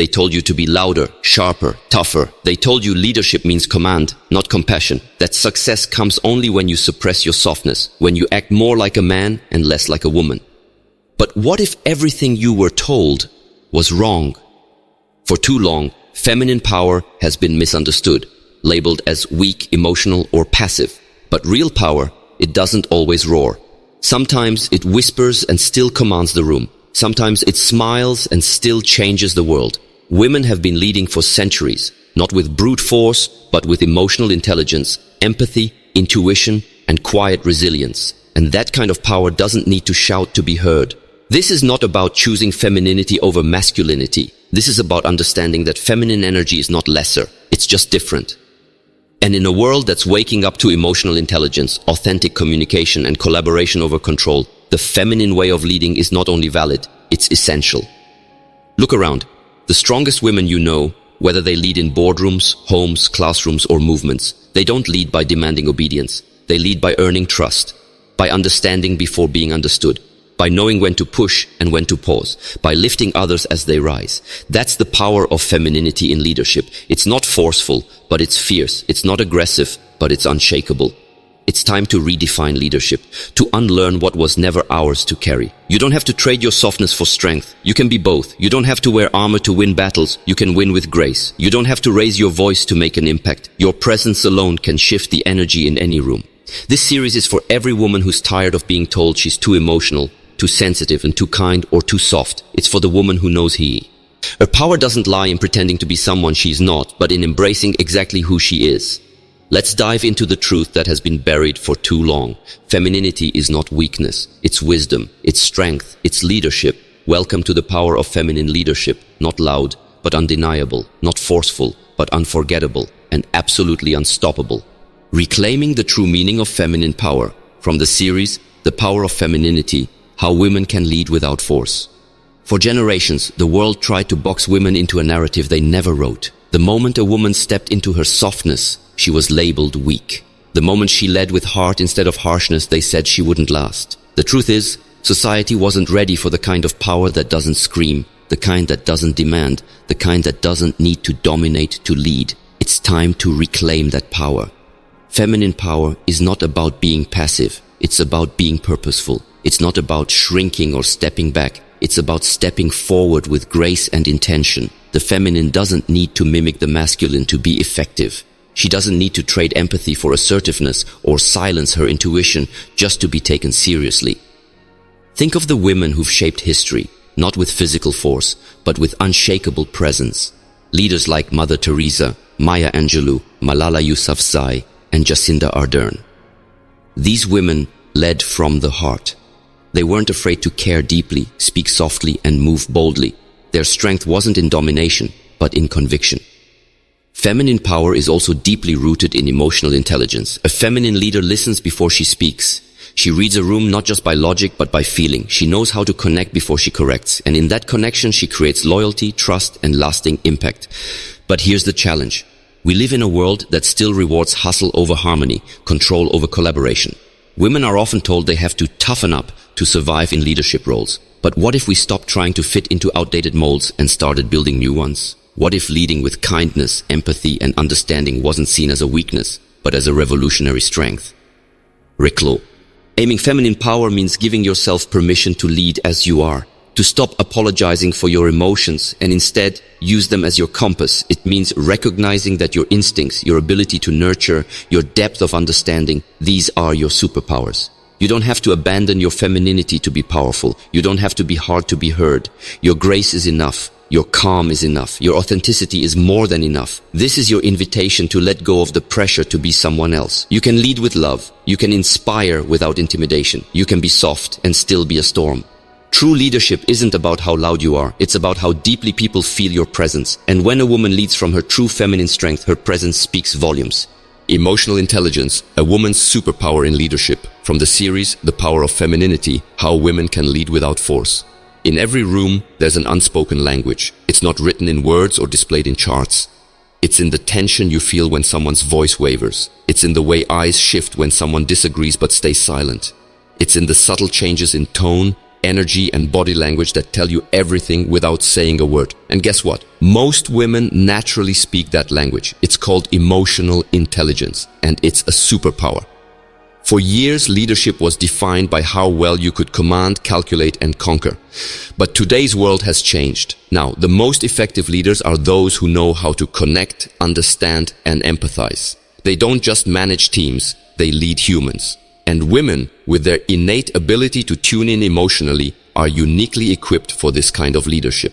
They told you to be louder, sharper, tougher. They told you leadership means command, not compassion. That success comes only when you suppress your softness, when you act more like a man and less like a woman. But what if everything you were told was wrong? For too long, feminine power has been misunderstood, labeled as weak, emotional, or passive. But real power, it doesn't always roar. Sometimes it whispers and still commands the room. Sometimes it smiles and still changes the world. Women have been leading for centuries, not with brute force, but with emotional intelligence, empathy, intuition, and quiet resilience. And that kind of power doesn't need to shout to be heard. This is not about choosing femininity over masculinity. This is about understanding that feminine energy is not lesser, it's just different. And in a world that's waking up to emotional intelligence, authentic communication, and collaboration over control, the feminine way of leading is not only valid, it's essential. Look around. The strongest women you know, whether they lead in boardrooms, homes, classrooms, or movements, they don't lead by demanding obedience. They lead by earning trust, by understanding before being understood, by knowing when to push and when to pause, by lifting others as they rise. That's the power of femininity in leadership. It's not forceful, but it's fierce. It's not aggressive, but it's unshakable. It's time to redefine leadership, to unlearn what was never ours to carry. You don't have to trade your softness for strength. You can be both. You don't have to wear armor to win battles. You can win with grace. You don't have to raise your voice to make an impact. Your presence alone can shift the energy in any room. This series is for every woman who's tired of being told she's too emotional, too sensitive, and too kind or too soft. It's for the woman who knows he. Her power doesn't lie in pretending to be someone she's not, but in embracing exactly who she is. Let's dive into the truth that has been buried for too long. Femininity is not weakness. It's wisdom. It's strength. It's leadership. Welcome to the power of feminine leadership. Not loud, but undeniable. Not forceful, but unforgettable. And absolutely unstoppable. Reclaiming the true meaning of feminine power. From the series, The Power of Femininity, How Women Can Lead Without Force. For generations, the world tried to box women into a narrative they never wrote. The moment a woman stepped into her softness, she was labeled weak. The moment she led with heart instead of harshness, they said she wouldn't last. The truth is, society wasn't ready for the kind of power that doesn't scream, the kind that doesn't demand, the kind that doesn't need to dominate to lead. It's time to reclaim that power. Feminine power is not about being passive. It's about being purposeful. It's not about shrinking or stepping back. It's about stepping forward with grace and intention. The feminine doesn't need to mimic the masculine to be effective. She doesn't need to trade empathy for assertiveness or silence her intuition just to be taken seriously. Think of the women who've shaped history, not with physical force, but with unshakable presence. Leaders like Mother Teresa, Maya Angelou, Malala Yousafzai, and Jacinda Ardern. These women led from the heart. They weren't afraid to care deeply, speak softly, and move boldly. Their strength wasn't in domination, but in conviction. Feminine power is also deeply rooted in emotional intelligence. A feminine leader listens before she speaks. She reads a room not just by logic, but by feeling. She knows how to connect before she corrects. And in that connection, she creates loyalty, trust, and lasting impact. But here's the challenge. We live in a world that still rewards hustle over harmony, control over collaboration. Women are often told they have to toughen up to survive in leadership roles. But what if we stopped trying to fit into outdated molds and started building new ones? What if leading with kindness, empathy, and understanding wasn't seen as a weakness, but as a revolutionary strength? Rick Lowe. Aiming feminine power means giving yourself permission to lead as you are, to stop apologizing for your emotions and instead use them as your compass. It means recognizing that your instincts, your ability to nurture, your depth of understanding, these are your superpowers. You don't have to abandon your femininity to be powerful. You don't have to be hard to be heard. Your grace is enough. Your calm is enough. Your authenticity is more than enough. This is your invitation to let go of the pressure to be someone else. You can lead with love. You can inspire without intimidation. You can be soft and still be a storm. True leadership isn't about how loud you are. It's about how deeply people feel your presence. And when a woman leads from her true feminine strength, her presence speaks volumes. Emotional intelligence, a woman's superpower in leadership. From the series, The Power of Femininity, How Women Can Lead Without Force. In every room, there's an unspoken language. It's not written in words or displayed in charts. It's in the tension you feel when someone's voice wavers. It's in the way eyes shift when someone disagrees but stays silent. It's in the subtle changes in tone, energy, and body language that tell you everything without saying a word. And guess what? Most women naturally speak that language. It's called emotional intelligence, and it's a superpower. For years, leadership was defined by how well you could command, calculate, and conquer. But today's world has changed. Now, the most effective leaders are those who know how to connect, understand, and empathize. They don't just manage teams, they lead humans. And women, with their innate ability to tune in emotionally, are uniquely equipped for this kind of leadership.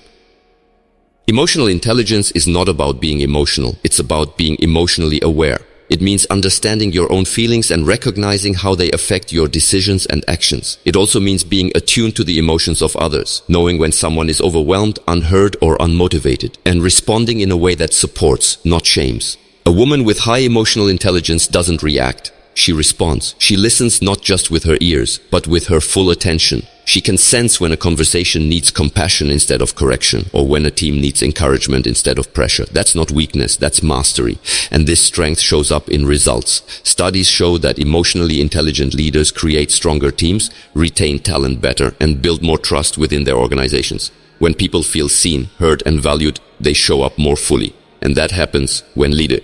Emotional intelligence is not about being emotional, it's about being emotionally aware. It means understanding your own feelings and recognizing how they affect your decisions and actions. It also means being attuned to the emotions of others, knowing when someone is overwhelmed, unheard, or unmotivated, and responding in a way that supports, not shames. A woman with high emotional intelligence doesn't react. She responds. She listens not just with her ears, but with her full attention. She can sense when a conversation needs compassion instead of correction, or when a team needs encouragement instead of pressure. That's not weakness, that's mastery. And this strength shows up in results. Studies show that emotionally intelligent leaders create stronger teams, retain talent better, and build more trust within their organizations. When people feel seen, heard, and valued, they show up more fully. And that happens when leaders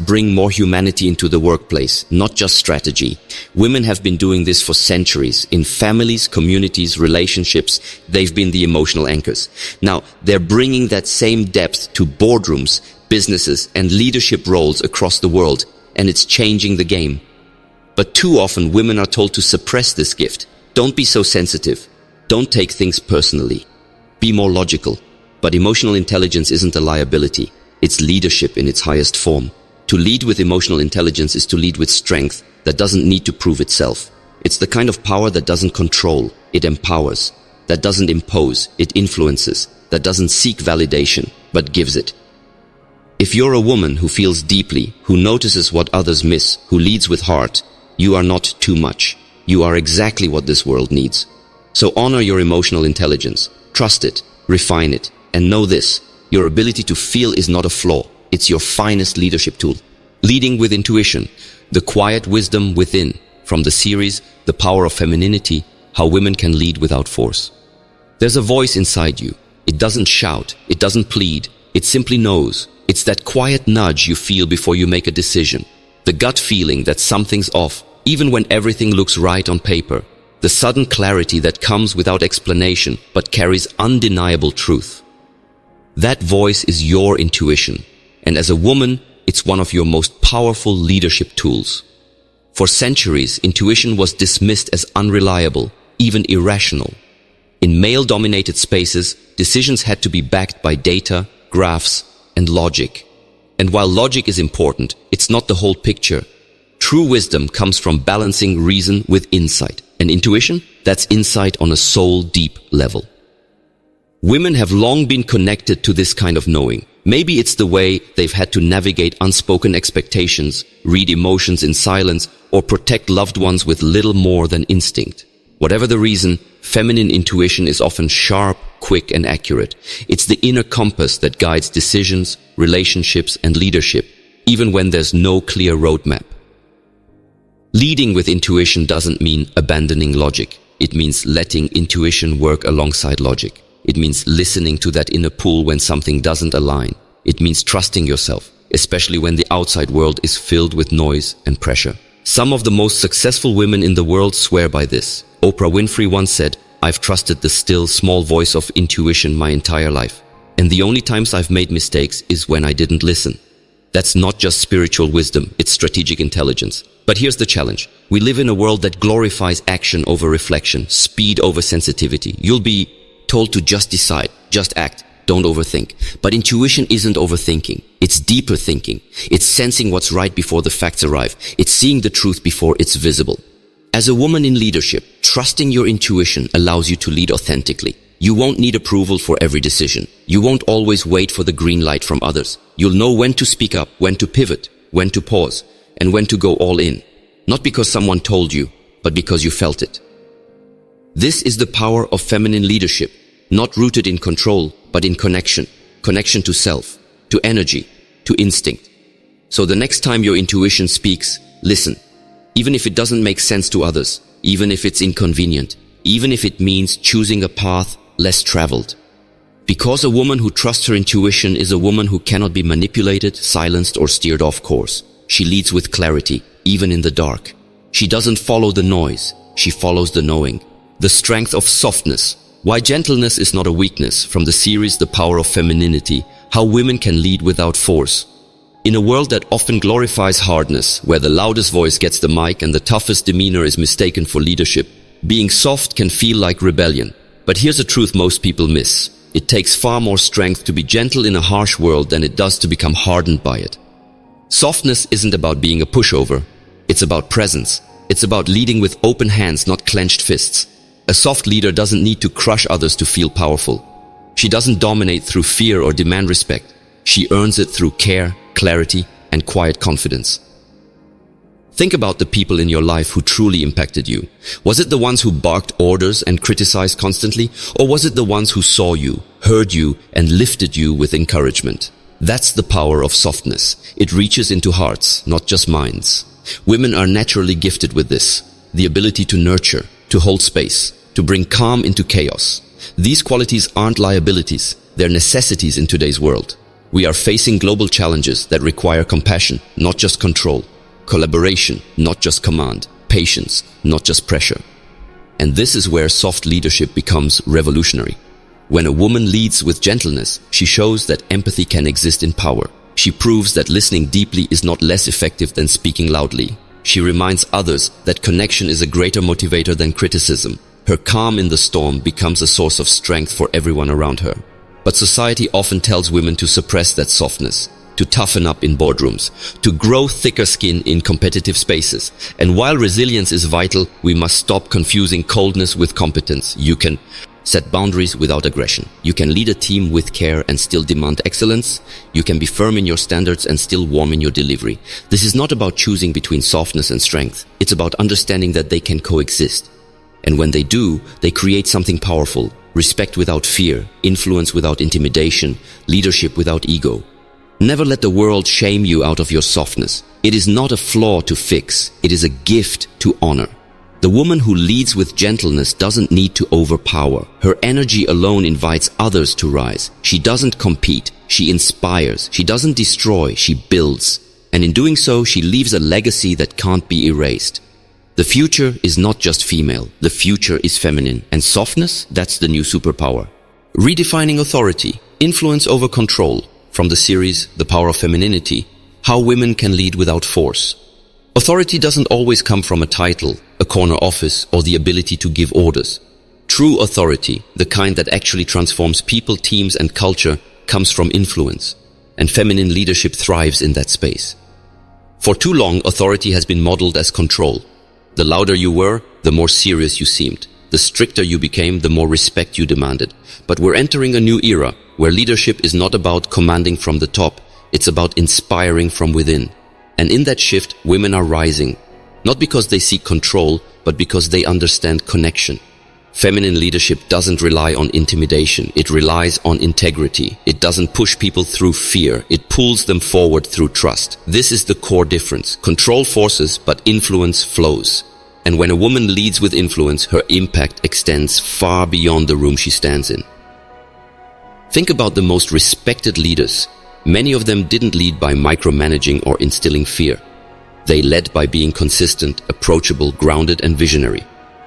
bring more humanity into the workplace, not just strategy. Women have been doing this for centuries. In families, communities, relationships, they've been the emotional anchors. Now, they're bringing that same depth to boardrooms, businesses, and leadership roles across the world, and it's changing the game. But too often, women are told to suppress this gift. Don't be so sensitive. Don't take things personally. Be more logical. But emotional intelligence isn't a liability. It's leadership in its highest form. To lead with emotional intelligence is to lead with strength that doesn't need to prove itself. It's the kind of power that doesn't control, it empowers. That doesn't impose, it influences. That doesn't seek validation, but gives it. If you're a woman who feels deeply, who notices what others miss, who leads with heart, you are not too much. You are exactly what this world needs. So honor your emotional intelligence, trust it, refine it, and know this. Your ability to feel is not a flaw. It's your finest leadership tool. Leading with intuition, the quiet wisdom within, from the series, The Power of Femininity, How Women Can Lead Without Force. There's a voice inside you. It doesn't shout. It doesn't plead. It simply knows. It's that quiet nudge you feel before you make a decision. The gut feeling that something's off, even when everything looks right on paper. The sudden clarity that comes without explanation, but carries undeniable truth. That voice is your intuition, and as a woman, it's one of your most powerful leadership tools. For centuries, intuition was dismissed as unreliable, even irrational. In male-dominated spaces, decisions had to be backed by data, graphs, and logic. And while logic is important, it's not the whole picture. True wisdom comes from balancing reason with insight. And intuition? That's insight on a soul-deep level. Women have long been connected to this kind of knowing. Maybe it's the way they've had to navigate unspoken expectations, read emotions in silence, or protect loved ones with little more than instinct. Whatever the reason, feminine intuition is often sharp, quick, and accurate. It's the inner compass that guides decisions, relationships, and leadership, even when there's no clear roadmap. Leading with intuition doesn't mean abandoning logic. It means letting intuition work alongside logic. It means listening to that inner pull when something doesn't align. It means trusting yourself, especially when the outside world is filled with noise and pressure. Some of the most successful women in the world swear by this. Oprah Winfrey once said, "I've trusted the still, small voice of intuition my entire life. And the only times I've made mistakes is when I didn't listen." That's not just spiritual wisdom, it's strategic intelligence. But here's the challenge. We live in a world that glorifies action over reflection, speed over sensitivity. You'll be told to just decide, just act, don't overthink. But intuition isn't overthinking. It's deeper thinking. It's sensing what's right before the facts arrive. It's seeing the truth before it's visible. As a woman in leadership, trusting your intuition allows you to lead authentically. You won't need approval for every decision. You won't always wait for the green light from others. You'll know when to speak up, when to pivot, when to pause, and when to go all in. Not because someone told you, but because you felt it. This is the power of feminine leadership, not rooted in control, but in connection. Connection to self, to energy, to instinct. So the next time your intuition speaks, listen. Even if it doesn't make sense to others, even if it's inconvenient, even if it means choosing a path less traveled. Because a woman who trusts her intuition is a woman who cannot be manipulated, silenced, or steered off course. She leads with clarity, even in the dark. She doesn't follow the noise, she follows the knowing. The strength of softness. Why gentleness is not a weakness, from the series The Power of Femininity, how women can lead without force. In a world that often glorifies hardness, where the loudest voice gets the mic and the toughest demeanor is mistaken for leadership, being soft can feel like rebellion. But here's a truth most people miss. It takes far more strength to be gentle in a harsh world than it does to become hardened by it. Softness isn't about being a pushover. It's about presence. It's about leading with open hands, not clenched fists. A soft leader doesn't need to crush others to feel powerful. She doesn't dominate through fear or demand respect. She earns it through care, clarity, and quiet confidence. Think about the people in your life who truly impacted you. Was it the ones who barked orders and criticized constantly? Or was it the ones who saw you, heard you, and lifted you with encouragement? That's the power of softness. It reaches into hearts, not just minds. Women are naturally gifted with this, the ability to nurture, to hold space, to bring calm into chaos. These qualities aren't liabilities, they're necessities in today's world. We are facing global challenges that require compassion, not just control. Collaboration, not just command. Patience, not just pressure. And this is where soft leadership becomes revolutionary. When a woman leads with gentleness, she shows that empathy can exist in power. She proves that listening deeply is not less effective than speaking loudly. She reminds others that connection is a greater motivator than criticism. Her calm in the storm becomes a source of strength for everyone around her. But society often tells women to suppress that softness, to toughen up in boardrooms, to grow thicker skin in competitive spaces. And while resilience is vital, we must stop confusing coldness with competence. You can set boundaries without aggression. You can lead a team with care and still demand excellence. You can be firm in your standards and still warm in your delivery. This is not about choosing between softness and strength. It's about understanding that they can coexist. And when they do, they create something powerful. Respect without fear, influence without intimidation, leadership without ego. Never let the world shame you out of your softness. It is not a flaw to fix. It is a gift to honor. The woman who leads with gentleness doesn't need to overpower. Her energy alone invites others to rise. She doesn't compete. She inspires. She doesn't destroy. She builds. And in doing so, she leaves a legacy that can't be erased. The future is not just female. The future is feminine. And softness, that's the new superpower. Redefining authority, influence over control. From the series The Power of Femininity, how women can lead without force. Authority doesn't always come from a title, a corner office, or the ability to give orders. True authority, the kind that actually transforms people, teams, and culture, comes from influence. And feminine leadership thrives in that space. For too long, authority has been modeled as control. The louder you were, the more serious you seemed. The stricter you became, the more respect you demanded. But we're entering a new era, where leadership is not about commanding from the top, it's about inspiring from within. And in that shift, women are rising, not because they seek control, but because they understand connection. Feminine leadership doesn't rely on intimidation, it relies on integrity. It doesn't push people through fear, it pulls them forward through trust. This is the core difference. Control forces, but influence flows. And when a woman leads with influence, her impact extends far beyond the room she stands in. Think about the most respected leaders. Many of them didn't lead by micromanaging or instilling fear. They led by being consistent, approachable, grounded, and visionary.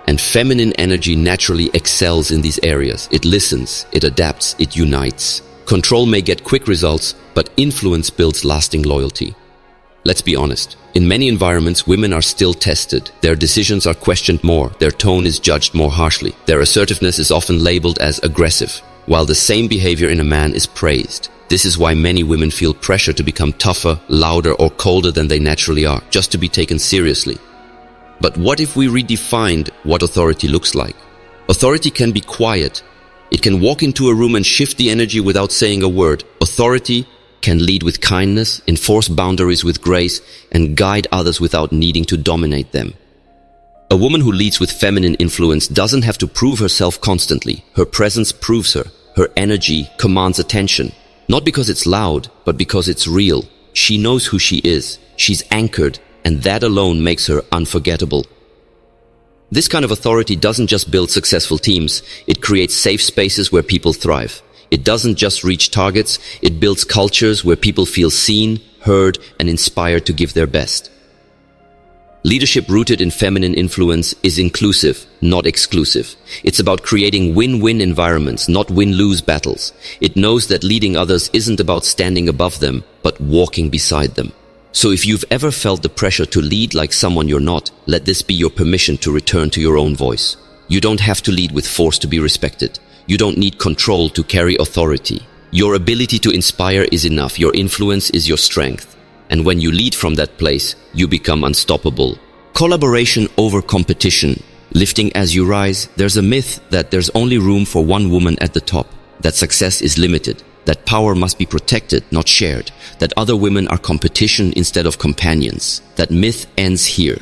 And feminine energy naturally excels in these areas. It listens, it adapts, it unites. Control may get quick results, but influence builds lasting loyalty. Let's be honest. In many environments, women are still tested. Their decisions are questioned more. Their tone is judged more harshly. Their assertiveness is often labeled as aggressive, while the same behavior in a man is praised. This is why many women feel pressure to become tougher, louder, or colder than they naturally are, just to be taken seriously. But what if we redefined what authority looks like? Authority can be quiet. It can walk into a room and shift the energy without saying a word. Authority can lead with kindness, enforce boundaries with grace, and guide others without needing to dominate them. A woman who leads with feminine influence doesn't have to prove herself constantly. Her presence proves her. Her energy commands attention. Not because it's loud, but because it's real. She knows who she is. She's anchored, and that alone makes her unforgettable. This kind of authority doesn't just build successful teams, it creates safe spaces where people thrive. It doesn't just reach targets, it builds cultures where people feel seen, heard, and inspired to give their best. Leadership rooted in feminine influence is inclusive, not exclusive. It's about creating win-win environments, not win-lose battles. It knows that leading others isn't about standing above them, but walking beside them. So if you've ever felt the pressure to lead like someone you're not, let this be your permission to return to your own voice. You don't have to lead with force to be respected. You don't need control to carry authority. Your ability to inspire is enough. Your influence is your strength. And when you lead from that place, you become unstoppable. Collaboration over competition. Lifting as you rise, there's a myth that there's only room for one woman at the top, that success is limited, that power must be protected, not shared, that other women are competition instead of companions. That myth ends here.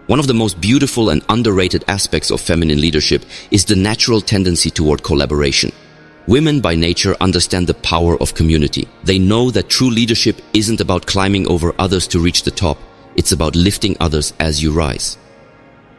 One of the most beautiful and underrated aspects of feminine leadership is the natural tendency toward collaboration. Women by nature understand the power of community. They know that true leadership isn't about climbing over others to reach the top. It's about lifting others as you rise.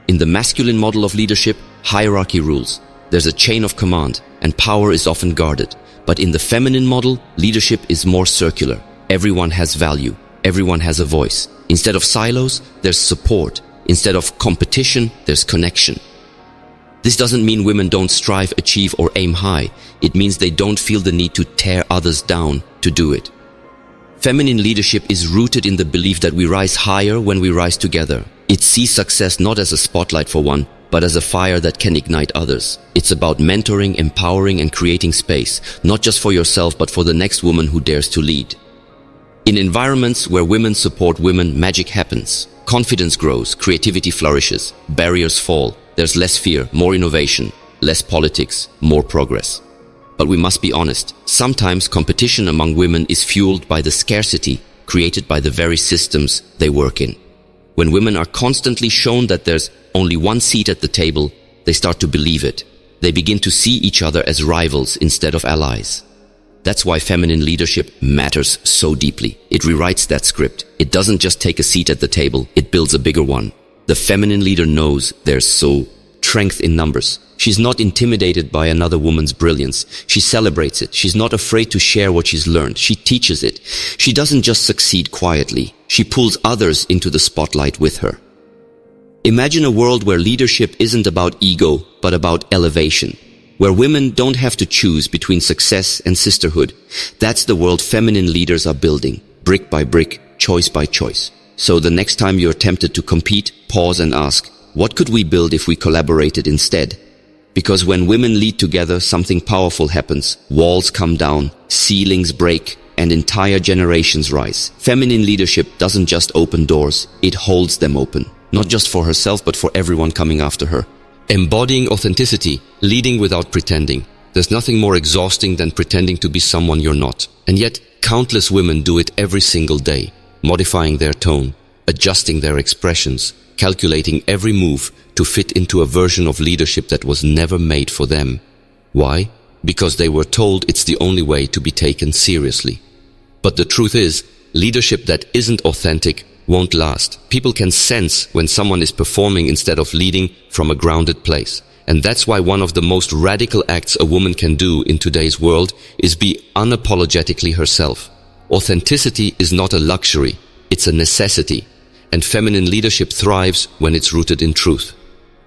In the masculine model of leadership, hierarchy rules. There's a chain of command, and power is often guarded. But in the feminine model, leadership is more circular. Everyone has value. Everyone has a voice. Instead of silos, there's support. Instead of competition, there's connection. This doesn't mean women don't strive, achieve, or aim high. It means they don't feel the need to tear others down to do it. Feminine leadership is rooted in the belief that we rise higher when we rise together. It sees success not as a spotlight for one, but as a fire that can ignite others. It's about mentoring, empowering, and creating space, not just for yourself, but for the next woman who dares to lead. In environments where women support women, magic happens. Confidence grows, creativity flourishes, barriers fall. There's less fear, more innovation, less politics, more progress. But we must be honest, sometimes competition among women is fueled by the scarcity created by the very systems they work in. When women are constantly shown that there's only one seat at the table, they start to believe it. They begin to see each other as rivals instead of allies. That's why feminine leadership matters so deeply. It rewrites that script. It doesn't just take a seat at the table, it builds a bigger one. The feminine leader knows there's strength in numbers. She's not intimidated by another woman's brilliance. She celebrates it. She's not afraid to share what she's learned. She teaches it. She doesn't just succeed quietly. She pulls others into the spotlight with her. Imagine a world where leadership isn't about ego, but about elevation. Where women don't have to choose between success and sisterhood. That's the world feminine leaders are building, brick by brick, choice by choice. So the next time you're tempted to compete, pause and ask, what could we build if we collaborated instead? Because when women lead together, something powerful happens. Walls come down, ceilings break, and entire generations rise. Feminine leadership doesn't just open doors, it holds them open. Not just for herself, but for everyone coming after her. Embodying authenticity, leading without pretending. There's nothing more exhausting than pretending to be someone you're not. And yet, countless women do it every single day, modifying their tone, adjusting their expressions, calculating every move to fit into a version of leadership that was never made for them. Why? Because they were told it's the only way to be taken seriously. But the truth is, leadership that isn't authentic won't last. People can sense when someone is performing instead of leading from a grounded place. And that's why one of the most radical acts a woman can do in today's world is be unapologetically herself. Authenticity is not a luxury, it's a necessity. And feminine leadership thrives when it's rooted in truth.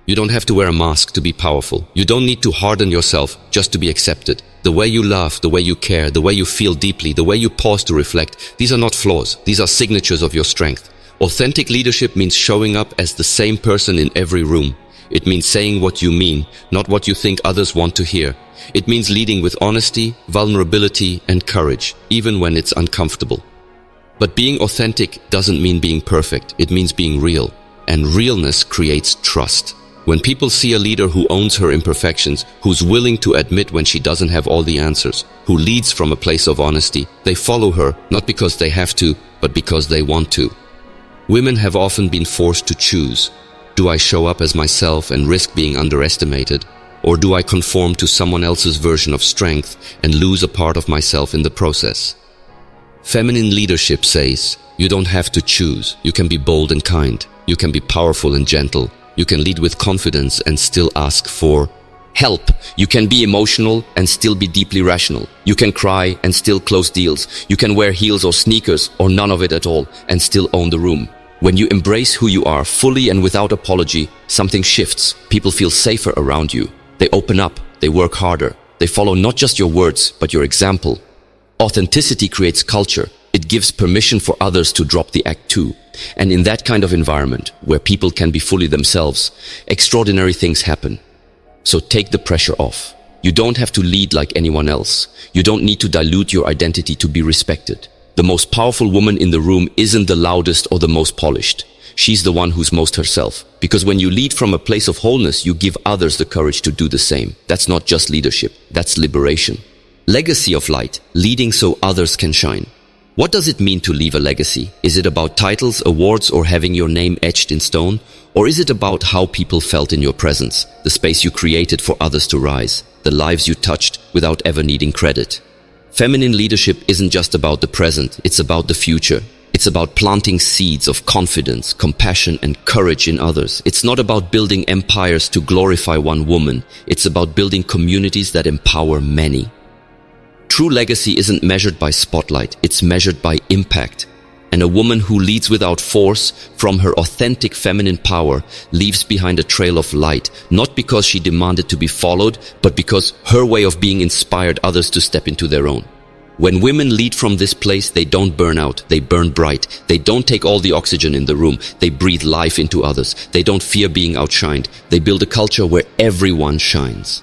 You don't have to wear a mask to be powerful. You don't need to harden yourself just to be accepted. The way you laugh, the way you care, the way you feel deeply, the way you pause to reflect, these are not flaws. These are signatures of your strength. Authentic leadership means showing up as the same person in every room. It means saying what you mean, not what you think others want to hear. It means leading with honesty, vulnerability, and courage, even when it's uncomfortable. But being authentic doesn't mean being perfect. It means being real. And realness creates trust. When people see a leader who owns her imperfections, who's willing to admit when she doesn't have all the answers, who leads from a place of honesty, they follow her, not because they have to, but because they want to. Women have often been forced to choose. Do I show up as myself and risk being underestimated? Or do I conform to someone else's version of strength and lose a part of myself in the process? Feminine leadership says, you don't have to choose. You can be bold and kind. You can be powerful and gentle. You can lead with confidence and still ask for help. You can be emotional and still be deeply rational. You can cry and still close deals. You can wear heels or sneakers or none of it at all and still own the room. When you embrace who you are fully and without apology, something shifts. People feel safer around you. They open up. They work harder. They follow not just your words, but your example. Authenticity creates culture. It gives permission for others to drop the act too. And in that kind of environment, where people can be fully themselves, extraordinary things happen. So take the pressure off. You don't have to lead like anyone else. You don't need to dilute your identity to be respected. The most powerful woman in the room isn't the loudest or the most polished. She's the one who's most herself. Because when you lead from a place of wholeness, you give others the courage to do the same. That's not just leadership, that's liberation. Legacy of light, leading so others can shine. What does it mean to leave a legacy? Is it about titles, awards, or having your name etched in stone? Or is it about how people felt in your presence, the space you created for others to rise, the lives you touched without ever needing credit? Feminine leadership isn't just about the present, it's about the future. It's about planting seeds of confidence, compassion, and courage in others. It's not about building empires to glorify one woman. It's about building communities that empower many. True legacy isn't measured by spotlight, it's measured by impact. And a woman who leads without force, from her authentic feminine power, leaves behind a trail of light, not because she demanded to be followed, but because her way of being inspired others to step into their own. When women lead from this place, they don't burn out, they burn bright. They don't take all the oxygen in the room, they breathe life into others. They don't fear being outshined, they build a culture where everyone shines.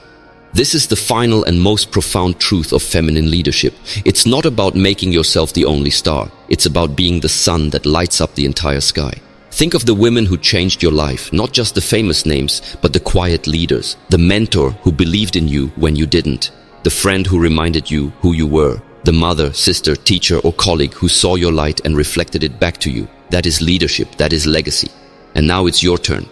This is the final and most profound truth of feminine leadership. It's not about making yourself the only star. It's about being the sun that lights up the entire sky. Think of the women who changed your life, not just the famous names, but the quiet leaders, the mentor who believed in you when you didn't, the friend who reminded you who you were, the mother, sister, teacher, or colleague who saw your light and reflected it back to you. That is leadership, that is legacy. And now it's your turn.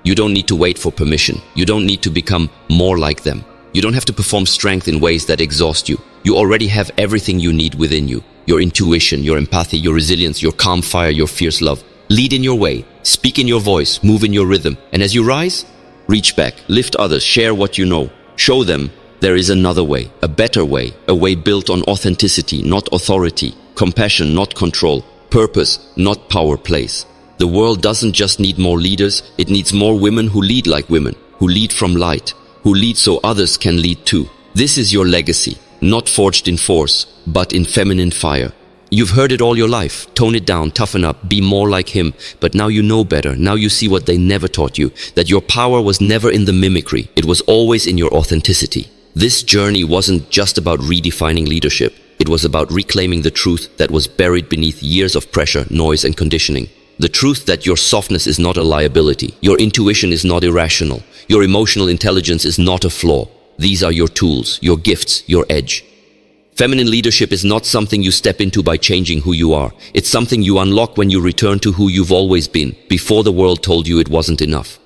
You don't need to wait for permission. You don't need to become more like them. You don't have to perform strength in ways that exhaust you. You already have everything you need within you. Your intuition, your empathy, your resilience, your calm fire, your fierce love. Lead in your way, speak in your voice, move in your rhythm. And as you rise, reach back, lift others, share what you know. Show them there is another way, a better way, a way built on authenticity, not authority, compassion, not control, purpose, not power plays. The world doesn't just need more leaders, it needs more women who lead like women, who lead from light, who lead so others can lead too. This is your legacy, not forged in force, but in feminine fire. You've heard it all your life. Tone it down, toughen up, be more like him. But now you know better. Now you see what they never taught you, that your power was never in the mimicry. It was always in your authenticity. This journey wasn't just about redefining leadership. It was about reclaiming the truth that was buried beneath years of pressure, noise, and conditioning. The truth that your softness is not a liability, your intuition is not irrational, your emotional intelligence is not a flaw. These are your tools, your gifts, your edge. Feminine leadership is not something you step into by changing who you are. It's something you unlock when you return to who you've always been, before the world told you it wasn't enough.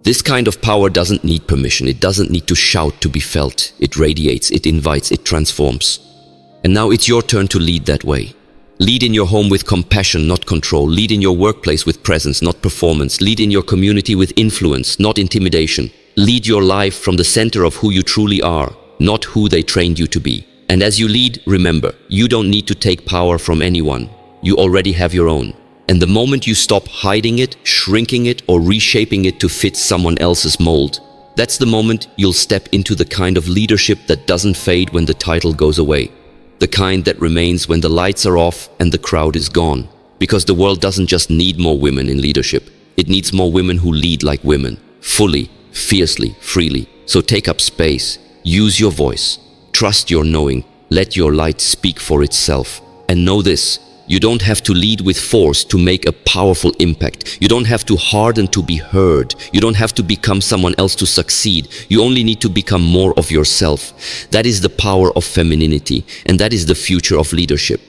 This kind of power doesn't need permission. It doesn't need to shout to be felt. It radiates, it invites, it transforms. And now it's your turn to lead that way. Lead in your home with compassion, not control. Lead in your workplace with presence, not performance. Lead in your community with influence, not intimidation. Lead your life from the center of who you truly are, not who they trained you to be. And as you lead, remember, you don't need to take power from anyone. You already have your own. And the moment you stop hiding it, shrinking it, or reshaping it to fit someone else's mold, that's the moment you'll step into the kind of leadership that doesn't fade when the title goes away. The kind that remains when the lights are off and the crowd is gone. Because the world doesn't just need more women in leadership. It needs more women who lead like women, fully, fiercely, freely. So take up space, use your voice, trust your knowing, let your light speak for itself. And know this, you don't have to lead with force to make a powerful impact. You don't have to harden to be heard. You don't have to become someone else to succeed. You only need to become more of yourself. That is the power of femininity, and that is the future of leadership.